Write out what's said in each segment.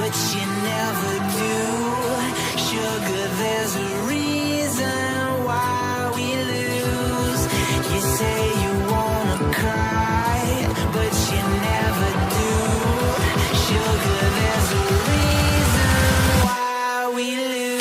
but you never do. Sugar, there's a reason why we lose. You say you wanna cry, but you never do. Sugar, there's a reason why we lose.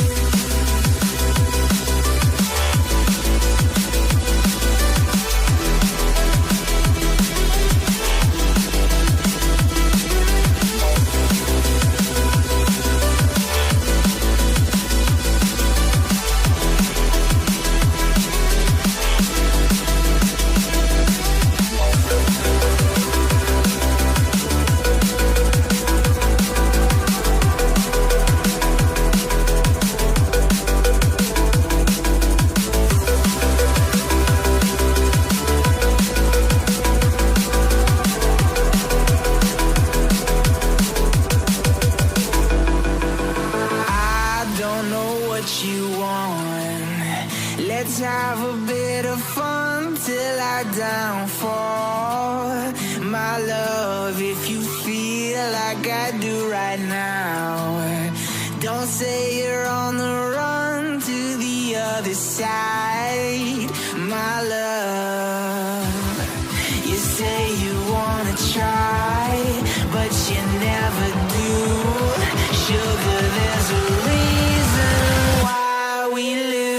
Let's have a bit of fun till I downfall. My love, if you feel like I do right now, don't say you're on the run to the other side. My love, you say you wanna try, but you never do. Sugar, there's a reason why we lose.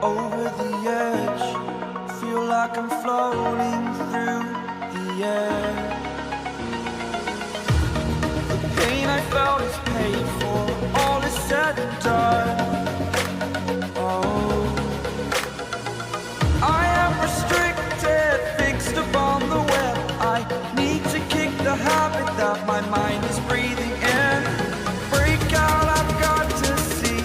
Over the edge, feel like I'm floating through the air. The pain I felt is paid for, all is said and done. Oh, I am restricted, fixed upon the web. I need to kick the habit that my mind is breathing in. Break out, I've got to see.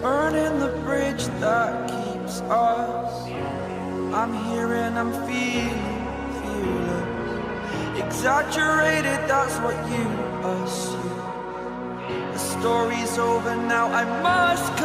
Burning the bridge that keeps us. I'm here and I'm feeling exaggerated, that's what you assume. The story's over now, I must